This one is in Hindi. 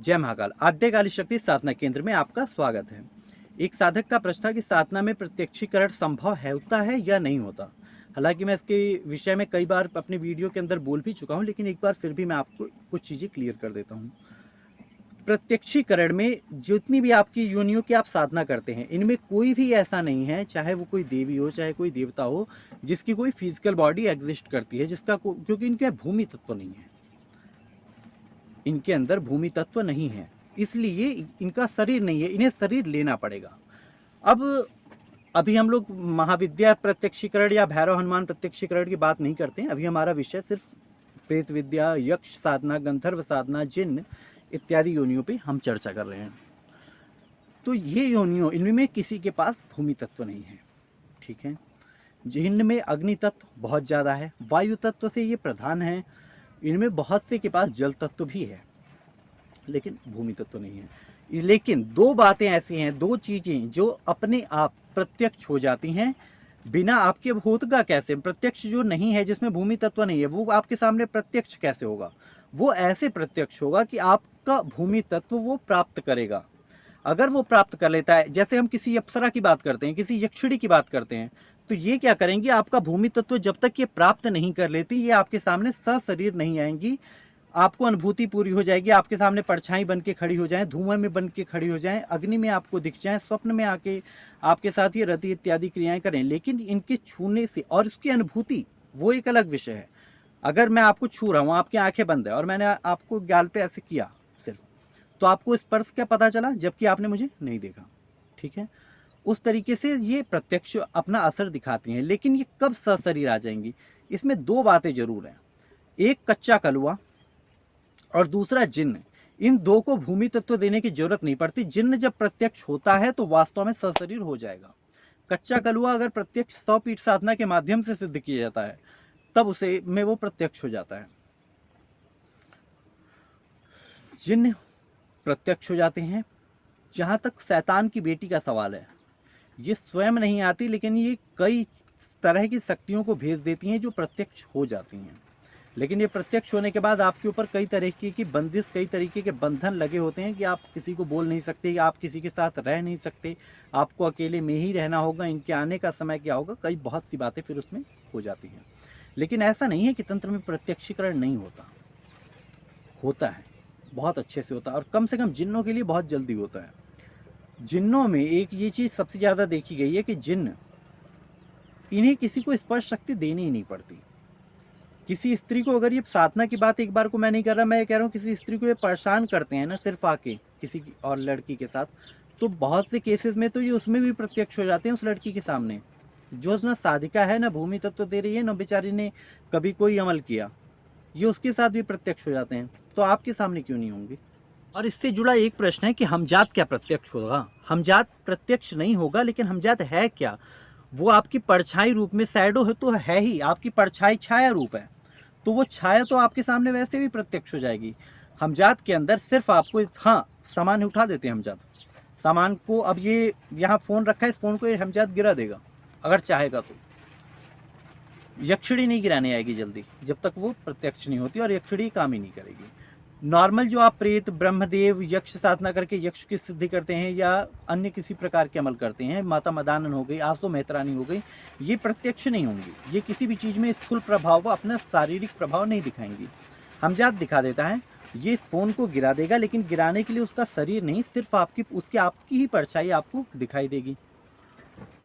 जय महाकाल। आद्यकाली शक्ति साधना केंद्र में आपका स्वागत है। एक साधक का प्रश्न था कि साधना में प्रत्यक्षीकरण संभव होता है या नहीं होता। हालांकि मैं इसके विषय में कई बार अपने वीडियो के अंदर बोल भी चुका हूं, लेकिन एक बार फिर भी मैं आपको कुछ चीजें क्लियर कर देता हूं। प्रत्यक्षीकरण में जितनी भी आपकी योनियों की आप साधना करते हैं, इनमें कोई भी ऐसा नहीं है, चाहे वो कोई देवी हो चाहे कोई देवता हो, जिसकी कोई फिजिकल बॉडी एग्जिस्ट करती है, जिसका क्योंकि इनके भूमि तत्व नहीं है, इनके अंदर भूमि तत्व नहीं है, इसलिए इनका शरीर नहीं है, इन्हें शरीर लेना पड़ेगा। अब अभी हम लोग महाविद्या प्रत्यक्षीकरण या भैरव हनुमान प्रत्यक्षीकरण की बात नहीं करते हैं। अभी हमारा विषय सिर्फ प्रेत विद्या, यक्ष साधना, गंधर्व साधना, जिन्न इत्यादि योनियों पे हम चर्चा कर रहे हैं। तो ये योनियों, इनमें किसी के पास भूमि तत्व नहीं है, ठीक है। जिन्न में अग्नि तत्व बहुत ज़्यादा है, वायु तत्व से ये प्रधान है, इनमें बहुत से के पास जल तत्व भी है, लेकिन भूमि तत्व नहीं है। लेकिन दो बातें ऐसी हैं, दो चीजें जो अपने आप प्रत्यक्ष हो जाती हैं बिना आपके होगा कैसे। प्रत्यक्ष जो नहीं है, जिसमें भूमि तत्व नहीं है, वो आपके सामने प्रत्यक्ष कैसे होगा। वो ऐसे प्रत्यक्ष होगा कि आपका भूमि तत्व वो प्राप्त करेगा। अगर वो प्राप्त कर लेता है, जैसे हम किसी अप्सरा की बात करते हैं, किसी यक्षिणी की बात करते हैं, तो ये क्या करेंगे, आपका भूमि तत्व जब तक ये प्राप्त नहीं कर लेती, ये आपके सामने सशरीर नहीं आएंगी। आपको अनुभूति पूरी हो जाएगी, आपके सामने परछाई बन के खड़ी हो जाएं, धुआं में बन के खड़ी हो जाएं, अग्नि में आपको दिख जाएं, स्वप्न में आके आपके साथ ये रति इत्यादि क्रियाएं करें, लेकिन इनके छूने से और इसकी अनुभूति वो एक अलग विषय है। अगर मैं आपको छू रहा हूँ, आपकी आंखें बंद है और मैंने आपको गाल पे ऐसे किया सिर्फ, तो आपको स्पर्श क्या पता चला, जबकि आपने मुझे नहीं देखा, ठीक है। उस तरीके से ये प्रत्यक्ष अपना असर दिखाती हैं, लेकिन ये कब सशरीर आ जाएंगी, इसमें दो बातें जरूर हैं। एक कच्चा कलुआ और दूसरा जिन्न। इन दो को भूमि तत्व देने की जरूरत नहीं पड़ती। जिन्न जब प्रत्यक्ष होता है तो वास्तव में सशरीर हो जाएगा। कच्चा कलुआ अगर प्रत्यक्ष 100 पीठ साधना के माध्यम से सिद्ध किया जाता है, तब उसे में वो प्रत्यक्ष हो जाता है। जिन्न प्रत्यक्ष हो जाते हैं। जहां तक शैतान की बेटी का सवाल है, ये स्वयं नहीं आती, लेकिन ये कई तरह की शक्तियों को भेज देती हैं जो प्रत्यक्ष हो जाती हैं। लेकिन ये प्रत्यक्ष होने के बाद आपके ऊपर कई तरीके की बंदिश, कई तरीके के बंधन लगे होते हैं कि आप किसी को बोल नहीं सकते, आप किसी के साथ रह नहीं सकते, आपको अकेले में ही रहना होगा, इनके आने का समय क्या होगा, कई बहुत सी बातें फिर उसमें हो जाती हैं। लेकिन ऐसा नहीं है कि तंत्र में प्रत्यक्षीकरण नहीं होता, होता है, बहुत अच्छे से होता है, और कम से कम जिन्नों के लिए बहुत जल्दी होता है। जिन्नों में एक ये चीज़ सबसे ज़्यादा देखी गई है कि जिन्न, इन्हें किसी को स्पर्श शक्ति देनी ही नहीं पड़ती। किसी स्त्री को, अगर ये साधना की बात एक बार को मैं नहीं कर रहा, मैं कह रहा हूँ किसी स्त्री को ये परेशान करते हैं ना सिर्फ आके किसी और लड़की के साथ, तो बहुत से केसेस में तो ये उसमें भी प्रत्यक्ष हो जाते हैं उस लड़की के सामने, जो ना साधिका है, ना भूमि तत्व दे रही है, ना बेचारी ने कभी कोई अमल किया, ये उसके साथ भी प्रत्यक्ष हो जाते हैं। तो आपके सामने क्यों नहीं होंगे। और इससे जुड़ा एक प्रश्न है कि हमजात क्या प्रत्यक्ष होगा। हमजात प्रत्यक्ष नहीं होगा, लेकिन हमजात है क्या, वो आपकी परछाई रूप में, शैडो है तो है ही, आपकी परछाई छाया रूप है, तो वो छाया तो आपके सामने वैसे भी प्रत्यक्ष हो जाएगी। हमजात के अंदर सिर्फ आपको, हाँ, सामान उठा देते हैं हमजात, सामान को, अब ये यहाँ फोन रखा है, इस फोन को ये हमजात गिरा देगा अगर चाहेगा तो। यक्षिणी नहीं गिराने आएगी जल्दी, जब तक वो प्रत्यक्ष नहीं होती, और यक्षिणी काम ही नहीं करेगी। नॉर्मल जो आप प्रेत, ब्रह्मदेव, यक्ष साधना करके यक्ष की सिद्धि करते हैं, या अन्य किसी प्रकार के अमल करते हैं, माता मदानन हो गई, आसो मेहतरानी हो गई, ये प्रत्यक्ष नहीं होंगी। ये किसी भी चीज़ में स्थूल प्रभाव, अपना शारीरिक प्रभाव नहीं दिखाएंगी। हमजात दिखा देता है, ये फोन को गिरा देगा, लेकिन गिराने के लिए उसका शरीर नहीं, सिर्फ आपकी ही परछाई आपको दिखाई देगी।